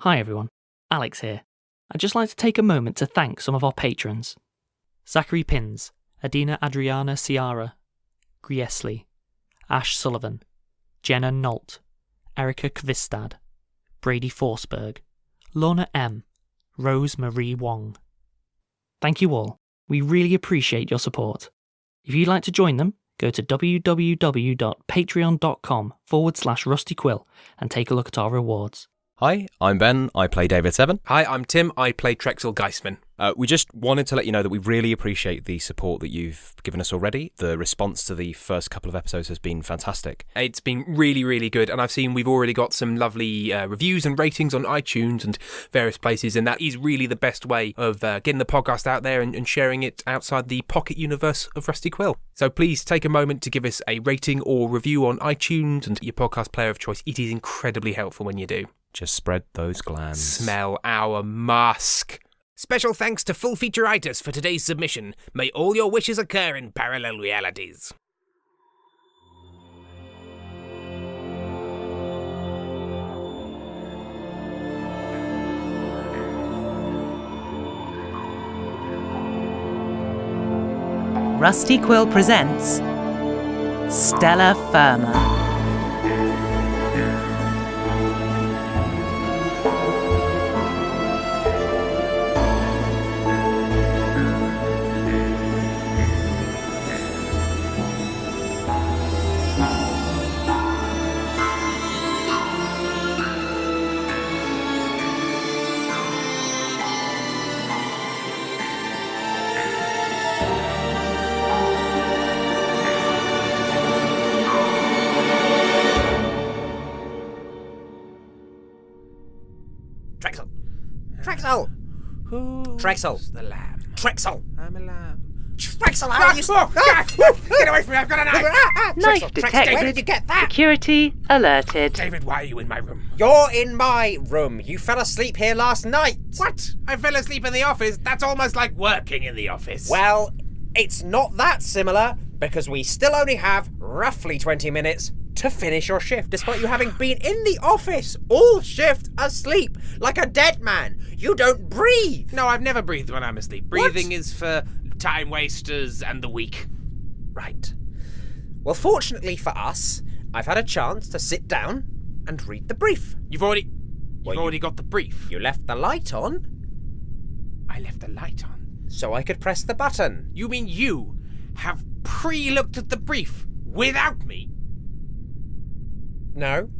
Hi everyone, Alex here. I'd just like to take a moment to thank some of our patrons. Zachary Pins, Adina Adriana Ciara, Griesli, Ash Sullivan, Jenna Nolt, Erica Kvistad, Brady Forsberg, Lorna M, Rose Marie Wong. Thank you all. We really appreciate your support. If you'd like to join them, go to www.patreon.com/Rusty Quill and take a look at our rewards. Hi, I'm Ben. I play David Seven. Hi, I'm Tim. I play Trexel Geistman. We just wanted to let you know that we really appreciate the support that you've given us already. The response to the first couple of episodes has been fantastic. It's been really, really good, and I've seen we've already got some lovely reviews and ratings on iTunes and various places, and that is really the best way of getting the podcast out there and sharing it outside the pocket universe of Rusty Quill. So please take a moment to give us a rating or review on iTunes and your podcast player of choice. It is incredibly helpful when you do. Just spread those glands. Smell our musk. Special thanks to Full Featureitis for today's submission. May all your wishes occur in parallel realities. Rusty Quill presents Stellar Firma. Trexel! Trexel. The lamb. Trexel! I'm a lamb. Trexel, how are you? Get away from me, I've got a knife! Knife Trexel, detected. where did you get that? Security alerted. David, why are you in my room? You're in my room. You fell asleep here last night. What? I fell asleep in the office? That's almost like working in the office. Well, it's not that similar, because we still only have roughly 20 minutes to finish your shift, despite you having been in the office all shift asleep, like a dead man. You don't breathe. No, I've never breathed when I'm asleep. Breathing is for time wasters and the weak. Right. Well, fortunately for us, I've had a chance to sit down and read the brief. You've already got the brief. You left the light on, I left the light on. so I could press the button. You mean you have pre-looked at the brief without me? No.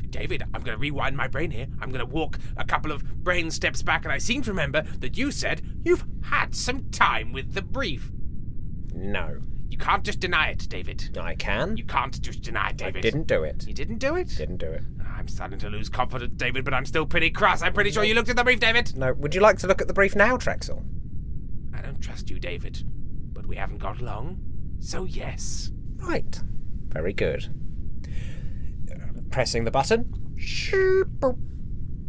David, I'm going to rewind my brain here. I'm going to walk a couple of brain steps back, and I seem to remember that you said you've had some time with the brief. No. You can't just deny it, David. I can. You can't just deny it, David. I didn't do it. You didn't do it? Didn't do it. I'm starting to lose confidence, David, but I'm still pretty cross. I'm pretty sure you looked at the brief, David. No. Would you like to look at the brief now, Trexel? I don't trust you, David, but we haven't got long, so yes. Right. Very good. Pressing the button.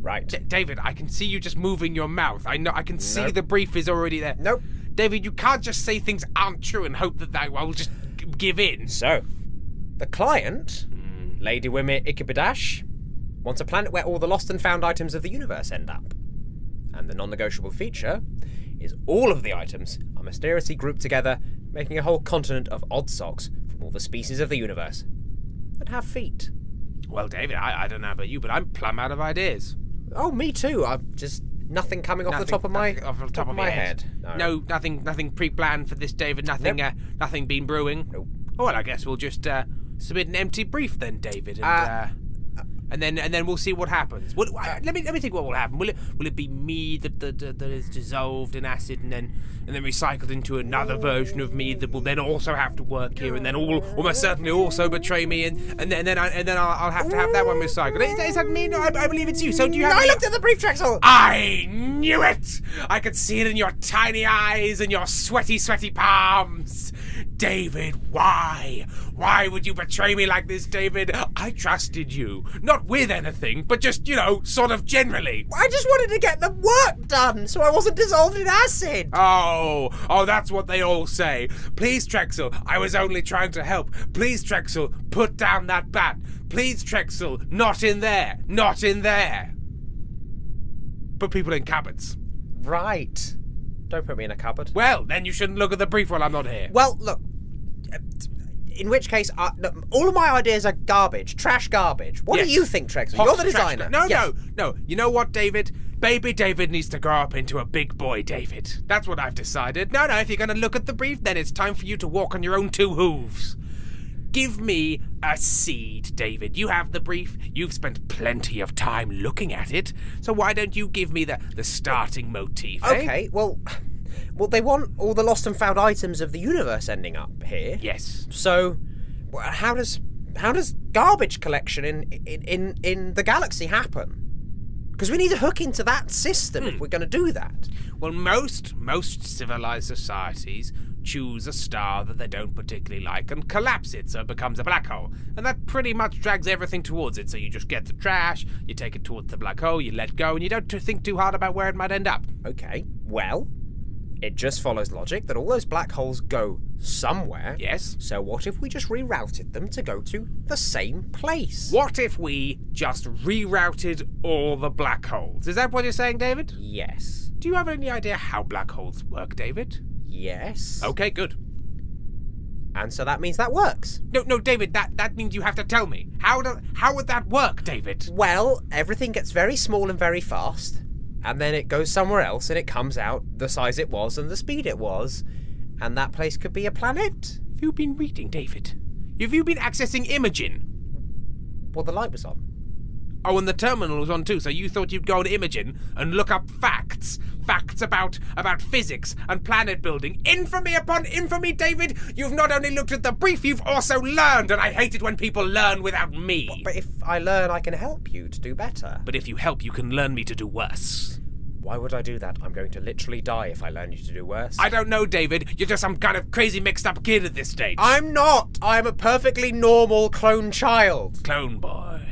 Right. David, I can see you just moving your mouth. I can see Nope. the brief is already there. Nope. David, you can't just say things aren't true and hope that I will just give in. So, the client, Lady Wimr Ikipidsah, wants a planet where all the lost and found items of the universe end up. And the non-negotiable feature is all of the items are mysteriously grouped together, making a whole continent of odd socks from all the species of the universe that have feet. Well, David, I don't know about you, but I'm plumb out of ideas. Oh, me too. I'm just nothing coming off the top of my head. No, nothing pre-planned for this, David. Nothing, Nope. Nothing been brewing. Nope. Oh, well, I guess we'll just submit an empty brief then, David, and then we'll see what happens. Let me think what will happen. Will it be me that is dissolved in acid and then recycled into another version of me that will then also have to work here and then almost certainly also betray me and then I'll have to have that one recycled. Is that me? No, I believe it's you. So do you have? I looked at the brief, Trexel. I knew it! I could see it in your tiny eyes and your sweaty palms. David, why? Why would you betray me like this, David? I trusted you. Not with anything, but just, sort of generally. I just wanted to get the work done so I wasn't dissolved in acid. Oh, that's what they all say. Please, Trexel, I was only trying to help. Please, Trexel, put down that bat. Please, Trexel, not in there. Not in there. put people in cupboards. Right. Don't put me in a cupboard. Well, then you shouldn't look at the brief while I'm not here. Well, look. In which case, all of my ideas are garbage. Trash garbage. What do you think, Trexel? You're the designer. No. You know what, David? Baby David needs to grow up into a big boy David. That's what I've decided. No, if you're going to look at the brief, then it's time for you to walk on your own two hooves. Give me a seed, David. You have the brief. You've spent plenty of time looking at it. So why don't you give me the starting motif, eh? Okay, well, they want all the lost and found items of the universe ending up here. Yes. So, how does garbage collection in the galaxy happen? Because we need to hook into that system if we're going to do that. Well, most civilized societies choose a star that they don't particularly like and collapse it so it becomes a black hole. And that pretty much drags everything towards it. So you just get the trash, you take it towards the black hole, you let go, and you don't think too hard about where it might end up. Okay, well, it just follows logic that all those black holes go somewhere. Yes. So what if we just rerouted them to go to the same place? What if we just rerouted all the black holes? Is that what you're saying, David? Yes. Do you have any idea how black holes work, David? Yes. Okay, good. And so that means that works. No, David, that means you have to tell me. How would that work, David? Well, everything gets very small and very fast, and then it goes somewhere else and it comes out the size it was and the speed it was, and that place could be a planet. Have you been reading, David? Have you been accessing Imogen? Well, the light was on. Oh, and the terminal was on too, so you thought you'd go on Imogen and look up facts about physics and planet building. Infamy upon infamy, David! You've not only looked at the brief, you've also learned, and I hate it when people learn without me. But if I learn, I can help you to do better. But if you help, you can learn me to do worse. Why would I do that? I'm going to literally die if I learn you to do worse. I don't know, David. You're just some kind of crazy mixed-up kid at this stage. I'm not! I'm a perfectly normal clone child. Clone boy.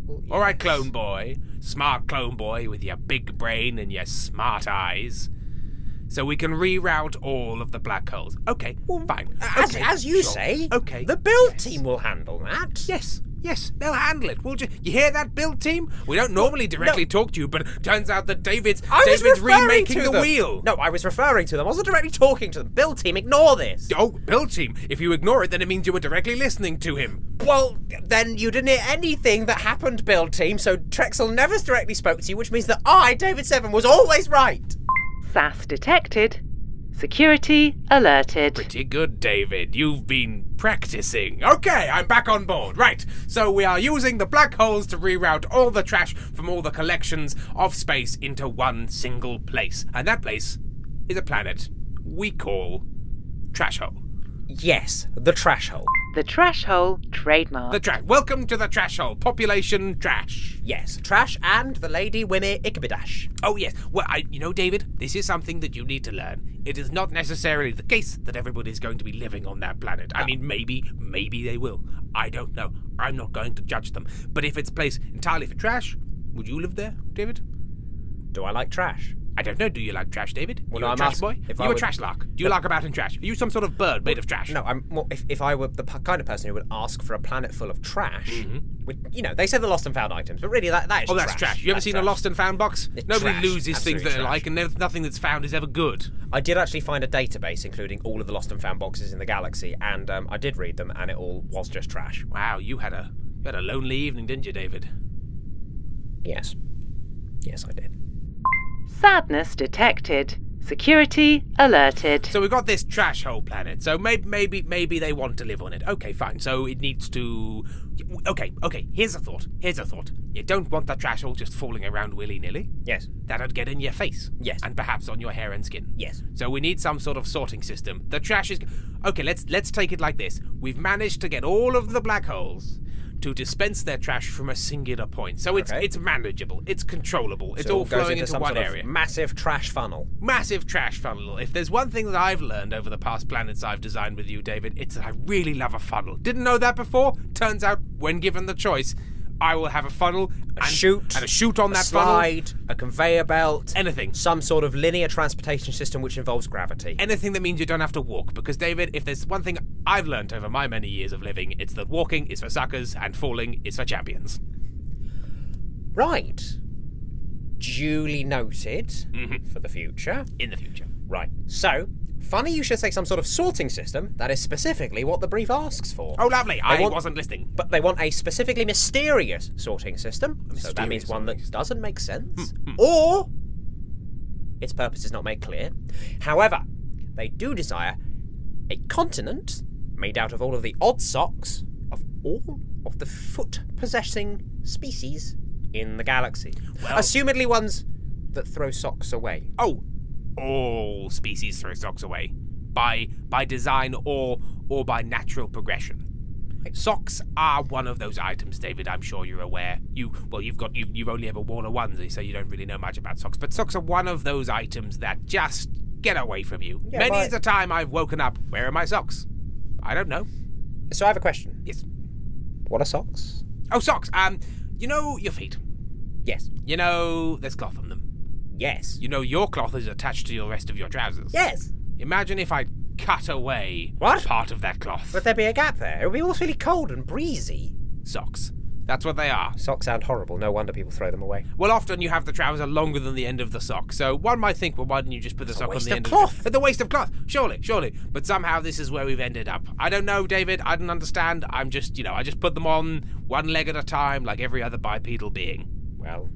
Well, yes. All right, clone boy. Smart clone boy with your big brain and your smart eyes. So we can reroute all of the black holes. Okay, well, fine. As you say, okay. The build team will handle that. Yes, they'll handle it. You hear that, build team? We don't normally directly talk to you, but it turns out that David's remaking the wheel. No, I was referring to them. I wasn't directly talking to them. Build team, ignore this. Oh, build team. If you ignore it, then it means you were directly listening to him. Well, then you didn't hear anything that happened, build team, so Trexel never directly spoke to you, which means that I, David Seven, was always right. SAS detected. Security alerted. Pretty good, David. You've been practicing. Okay, I'm back on board. Right, so we are using the black holes to reroute all the trash from all the collections of space into one single place. And that place is a planet we call Trash Hole. Yes, the Trash Hole. The Trash Hole trademark. Welcome to the Trash Hole. Population trash. Yes, trash and the Lady Wimr Ikipidsah. Oh, yes. Well, David, this is something that you need to learn. It is not necessarily the case that everybody's going to be living on that planet. I mean, maybe they will. I don't know. I'm not going to judge them. But if it's a place entirely for trash, would you live there, David? Do I like trash? I don't know. Do you like trash, David? Well, you a trash boy? You a trash lark? Do you lark about in trash? Are you some sort of bird made of trash? No, if I were the kind of person who would ask for a planet full of trash, they say the lost and found items, but really that is trash. Oh, that's trash. You ever seen a lost and found box? Nobody trash. loses Absolutely things that they trash. like, and nothing that's found is ever good. I did actually find a database including all of the lost and found boxes in the galaxy, and I did read them, and it all was just trash. Wow, you had a lonely evening, didn't you, David? Yes, I did. Sadness detected. Security alerted. So we've got this trash hole planet. So maybe they want to live on it. Okay, fine. So it needs to. Okay. Here's a thought. You don't want that trash hole just falling around willy-nilly. Yes. That'd get in your face. Yes. And perhaps on your hair and skin. Yes. So we need some sort of sorting system. The trash is. Okay, let's take it like this. We've managed to get all of the black holes to dispense their trash from a singular point. So it's manageable, it's controllable, it's all flowing into one area. Massive trash funnel. Massive trash funnel. If there's one thing that I've learned over the past planets I've designed with you, David, it's that I really love a funnel. Didn't know that before? Turns out, when given the choice, I will have a funnel, a chute on that slide, funnel. A conveyor belt. Anything. Some sort of linear transportation system which involves gravity. Anything that means you don't have to walk. Because, David, if there's one thing I've learned over my many years of living, it's that walking is for suckers and falling is for champions. Right. Duly noted for the future. In the future. Right. So, funny you should say some sort of sorting system. That is specifically what the brief asks for. Oh, lovely. I wasn't listening. But they want a specifically mysterious sorting system. So that means one that doesn't make sense. Or its purpose is not made clear. However, they do desire a continent made out of all of the odd socks of all of the foot-possessing species in the galaxy. Well, assumedly ones that throw socks away. Oh, all species throw socks away. By design or by natural progression. Socks are one of those items, David. I'm sure you're aware. You've only ever worn a onesie, so you don't really know much about socks. But socks are one of those items that just get away from you. Yeah, Many is the time I've woken up. Where are my socks? I don't know. So I have a question. Yes. What are socks? Oh, socks. You know your feet. Yes. You know there's cloth on them. Yes. You know your cloth is attached to the rest of your trousers. Yes. Imagine if I cut away What? part of that cloth. Would there be a gap there? It would be all really cold and breezy. Socks. That's what they are. Socks sound horrible. No wonder people throw them away. Well, often you have the trouser longer than the end of the sock, so one might think, well, why didn't you just put the sock on the end of cloth. the waste of cloth? Surely. But somehow this is where we've ended up. I don't know, David. I don't understand. I'm just, I just put them on one leg at a time like every other bipedal being. Well,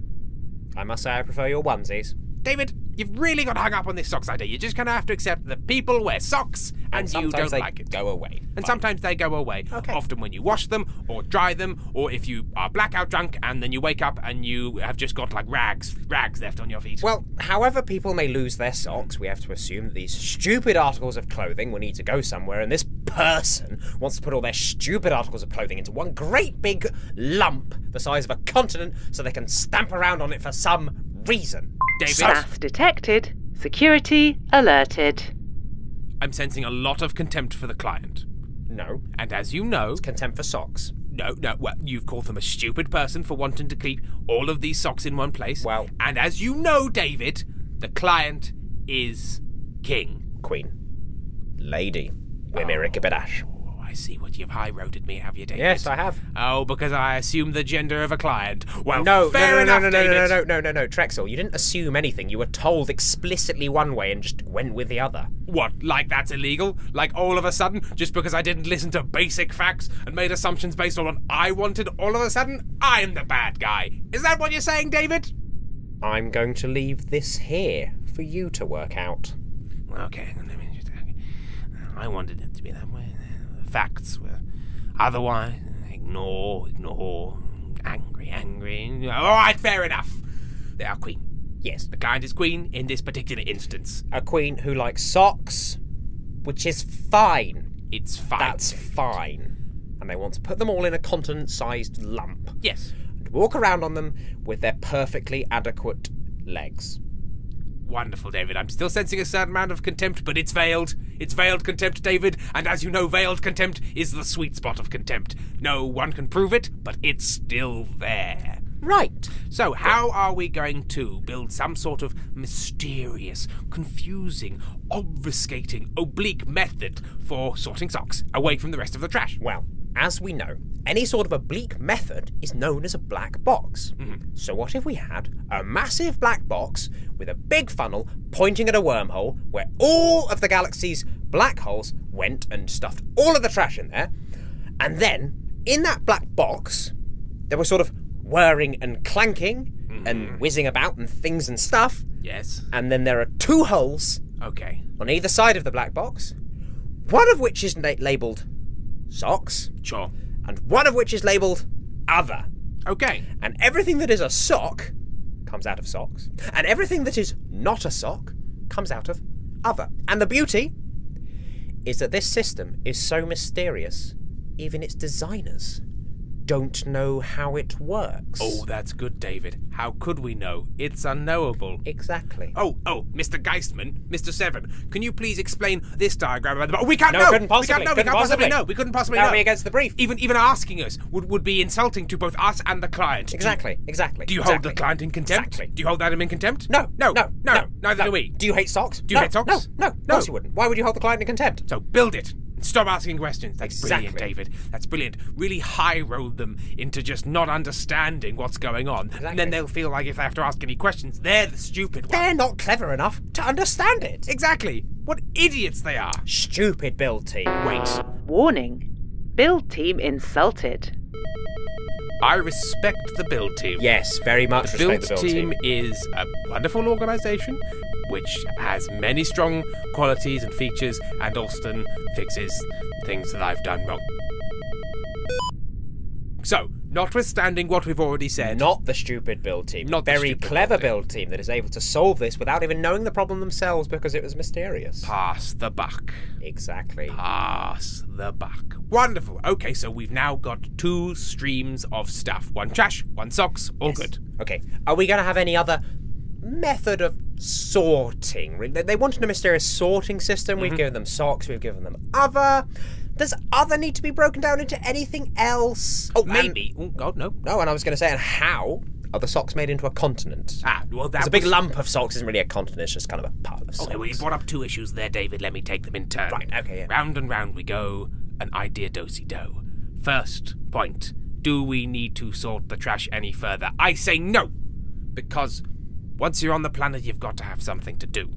I must say I prefer your onesies. David, you've really got hung up on this socks idea. You're just going to have to accept that people wear socks and you don't they like it. Go away. And sometimes they go away. Okay. Often when you wash them or dry them, or if you are blackout drunk and then you wake up and you have just got like rags left on your feet. Well, however people may lose their socks, we have to assume that these stupid articles of clothing will need to go somewhere, and this person wants to put all their stupid articles of clothing into one great big lump the size of a continent so they can stamp around on it for some reason. David, SAS detected. Security alerted. I'm sensing a lot of contempt for the client. No. And as you know... Contempt for socks. No, well, you've called them a stupid person for wanting to keep all of these socks in one place. Well... And as you know, David, the client is king. Queen. Lady. Wimr Ikipidsah. Oh, I see what you've high-roaded me, have you, David? Yes, I have. Oh, because I assumed the gender of a client. Well, No, fair enough, David. No, Trexel, you didn't assume anything. You were told explicitly one way and just went with the other. What, like that's illegal? Like all of a sudden, just because I didn't listen to basic facts and made assumptions based on what I wanted, all of a sudden, I'm the bad guy. Is that what you're saying, David? I'm going to leave this here for you to work out. Okay, let me just... I wanted it to be that way. The facts were otherwise. Ignore. Angry. All right, fair enough. They are queen. Yes. The client is queen in this particular instance. A queen who likes socks, which is fine. It's fine. That's fine. And they want to put them all in a continent-sized lump. Yes. And walk around on them with their perfectly adequate legs. Wonderful, David. I'm still sensing a certain amount of contempt, but it's veiled. It's veiled contempt, David, and as you know, veiled contempt is the sweet spot of contempt. No one can prove it, but it's still there. Right. So, how are we going to build some sort of mysterious, confusing, obfuscating, oblique method for sorting socks away from the rest of the trash? Well, as we know, any sort of oblique method is known as a black box. Mm-hmm. So what if we had a massive black box with a big funnel pointing at a wormhole where all of the galaxy's black holes went and stuffed all of the trash in there, and then in that black box there was sort of whirring and clanking and whizzing about and things and stuff. Yes. And then there are two holes Okay. on either side of the black box, one of which is labelled socks, Sure. and one of which is labelled other. Okay. And everything that is a sock comes out of socks, and everything that is not a sock comes out of other. And the beauty is that this system is so mysterious, even its designers don't know how it works. Oh, that's good, David. How could we know? It's unknowable. Exactly. Oh, Mr. Geistman, Mr. Seven, can you please explain this diagram about the... We can't No, know! couldn't possibly, We couldn't possibly. couldn't possibly That know. would be against the brief. Even asking us would be insulting to both us and the client. Exactly. Do you hold the client in contempt? Exactly. Do you hold that in contempt? No. Neither do we. Do you hate socks? Do you hate socks? No. Of course you wouldn't. Why would you hold the client in contempt? So build it. Stop asking questions. That's Exactly. brilliant, David. That's brilliant. Really high-road them into just not understanding what's going on. Exactly. And then they'll feel like if they have to ask any questions, they're the stupid one. They're not clever enough to understand it. Exactly. What idiots they are. Stupid build team. Wait. Warning. Build team insulted. I respect the build team. Yes, very much The respect build the build team is a wonderful organisation which has many strong qualities and features and often fixes things that I've done wrong. So, notwithstanding what we've already said, Not the stupid build team. Not the very stupid clever build build team that is able to solve this without even knowing the problem themselves because it was mysterious. pass the buck. Exactly. Pass the buck. Wonderful. Okay, so we've now got 2 streams of stuff. One trash, one socks, all good. Okay, are we going to have any other method of sorting? They wanted a mysterious sorting system. We've given them socks, we've given them other. Does other need to be broken down into anything else? Oh, Maybe. Oh, God, no. No, and I was going to say, and how are the socks made into a continent? Well, It's a big lump of socks isn't really a continent, it's just kind of a pile of socks. Okay, well, you brought up 2 issues there, David. Let me take them in turn. Right, okay, yeah. Round and round we go, an idea do-si-do. First point, do we need to sort the trash any further? I say no, because once you're on the planet, you've got to have something to do.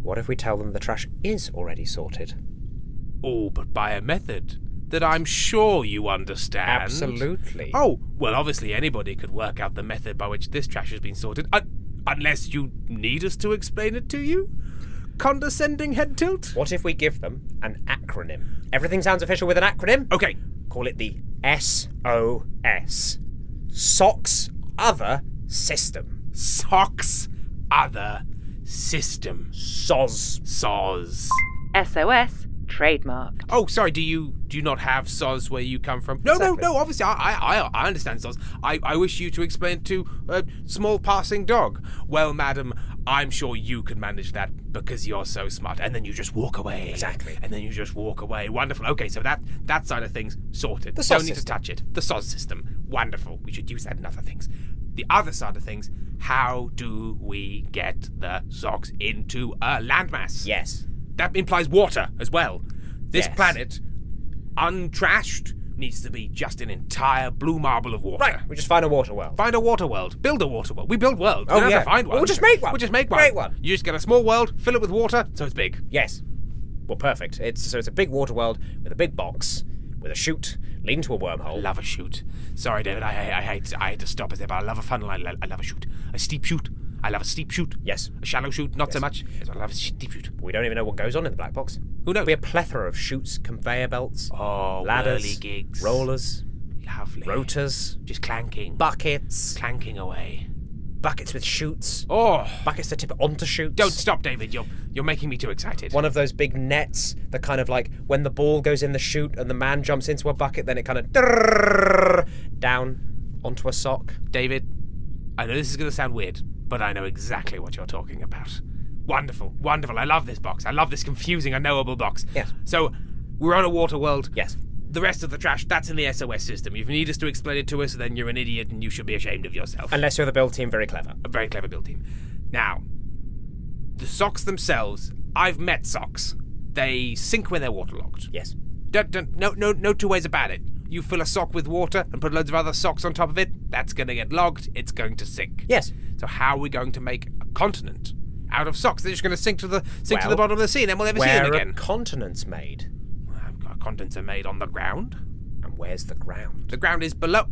What if we tell them the trash is already sorted? Oh, but by a method that I'm sure you understand. Absolutely. Oh, well, obviously anybody could work out the method by which this trash has been sorted, unless you need us to explain it to you? Condescending head tilt? What if we give them an acronym? Everything sounds official with an acronym. Okay, Call it the SOS. Socks Other System. socks, other, system, SOS. soz. SOS trademark. Oh, sorry. Do you not have soz where you come from? No, Exactly. no. Obviously, I understand soz. I wish you to explain it to a small passing dog. Well, madam, I'm sure you can manage that because you're so smart. And then you just walk away. Exactly. And then you just walk away. Wonderful. Okay, so that side of things sorted. The soz Don't need to system. touch it. The soz system. Wonderful. We should use that in other things. The other side of things. How do we get the socks into a landmass? Yes. That implies water as well. This Yes. planet, untrashed, needs to be just an entire blue marble of water. Right, we just find a water world. Find a water world. Build a water world. We build worlds. Oh, We don't yeah. have to find one. We'll just make one. We'll just make one. Great one. You just get a small world, fill it with water, so it's big. Yes. Well, perfect. It's a big water world with a big box, with a chute leading to a I wormhole. love a chute. Sorry, David, I hate to stop it there, but I love a funnel. I love a chute. A steep chute. I love a steep chute. Yes. A shallow chute, not so Yes. much. I love a steep chute. We don't even know what goes on in the black box. Who knows? There'll be a plethora of chutes, conveyor belts, Oh, ladders, whirly gigs. rollers, Lovely. rotors, Just clanking. buckets, Clanking away. buckets with chutes, Oh, buckets to tip it onto chutes. don't stop, David. You're making me too excited. One of those big nets that kind of like when the ball goes in the chute and the man jumps into a bucket, then it kind of down onto a sock. David, I know this is going to sound weird, but I know exactly what you're talking about. Wonderful, wonderful. I love this box. I love this confusing, unknowable box. Yes. So, we're on a water world. Yes. The rest of the trash, that's in the SOS system. If you need us to explain it to us, then you're an idiot and you should be ashamed of yourself. Unless you're the build team, very clever. A very clever build team. Now, the socks themselves, I've met socks. They sink when they're waterlogged. Yes. No 2 ways about it. You fill a sock with water and put loads of other socks on top of it, that's going to get logged, it's going to sink. Yes. So how are we going to make a continent out of socks? They're just going to sink to the Well, bottom of the sea, and then we'll never see them Where again. are continents made? Continents are made on the ground. And where's the ground? The ground is below.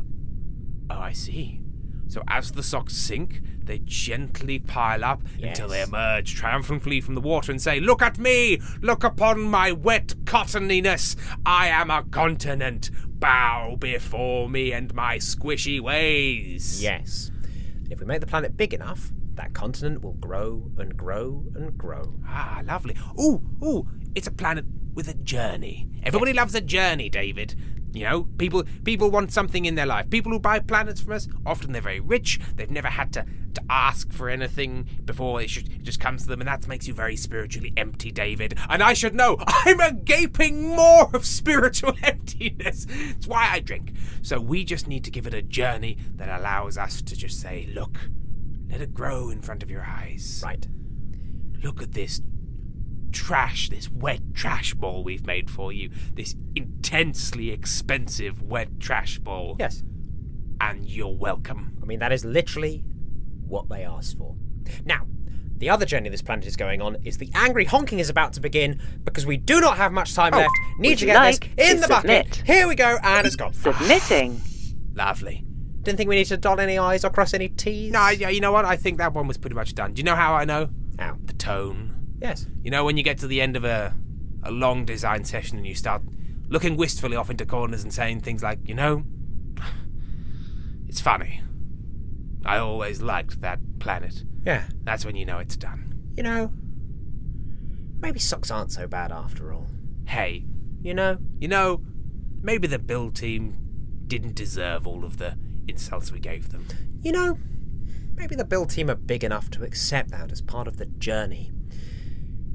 Oh, I see. So as the socks sink, they gently pile up until they Yes. emerge triumphantly from the water and say, "Look at me! Look upon my wet cottoniness! I am a continent! Bow before me and my squishy ways!" Yes. And if we make the planet big enough, that continent will grow and grow and grow. Ah, lovely. Ooh, it's a planet with a journey. Everybody loves a journey, David. You know, people want something in their life. People who buy planets from us, often they're very rich. They've never had to ask for anything before. It just comes to them, and that makes you very spiritually empty, David. And I should know, I'm a gaping maw of spiritual emptiness. It's why I drink. So we just need to give it a journey that allows us to just say, look, let it grow in front of your eyes. Right. Look at this trash, this wet trash ball we've made for you. This intensely expensive wet trash ball. Yes. And you're welcome. I mean, that is literally what they asked for. Now, the other journey this planet is going on is the angry honking is about to begin because we do not have much time left. Need to get this in the bucket. Here we go, and it's gone. Submitting. Lovely. Didn't think we need to dot any I's or cross any T's. No, yeah, you know what? I think that one was pretty much done. Do you know how I know? How? The tone. Yes. You know when you get to the end of a long design session and you start looking wistfully off into corners and saying things like, you know, it's funny. I always liked that planet. Yeah. That's when you know it's done. You know, maybe socks aren't so bad after all. Hey. You know, maybe the build team didn't deserve all of the insults we gave them. You know, maybe the build team are big enough to accept that as part of the journey.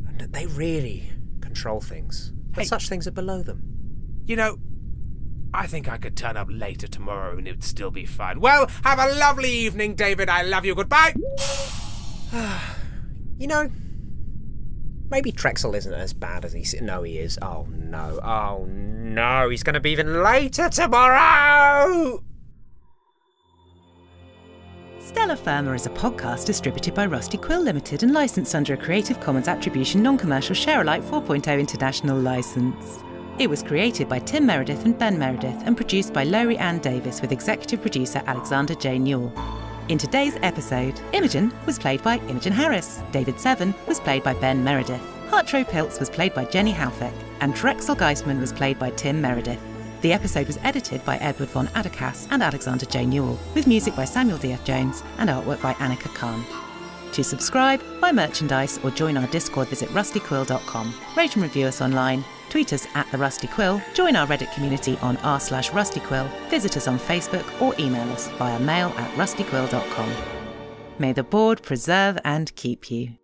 And that they really control things. But such things are below them. You know, I think I could turn up later tomorrow and it would still be fine. Well, have a lovely evening, David. I love you. Goodbye. You know, maybe Trexel isn't as bad as he is. No, he is. Oh, no. He's going to be even later tomorrow. Stellar Firma is a podcast distributed by Rusty Quill Ltd and licensed under a Creative Commons Attribution Non-Commercial Share-alike 4.0 international license. It was created by Tim Meredith and Ben Meredith and produced by Laurie Ann Davis with executive producer Alexander J. Newell. In today's episode, Imogen was played by Imogen Harris, David Seven was played by Ben Meredith, Hartrow Piltz was played by Jenny Halfeck, and Trexel Geistman was played by Tim Meredith. The episode was edited by Edward von Adekas and Alexander J. Newell, with music by Samuel D.F. Jones and artwork by Annika Khan. To subscribe, buy merchandise, or join our Discord, visit rustyquill.com. Rate and review us online. Tweet us at The Rusty Quill, join our Reddit community on r/rustyquill, visit us on Facebook or email us via mail@rustyquill.com. May the board preserve and keep you.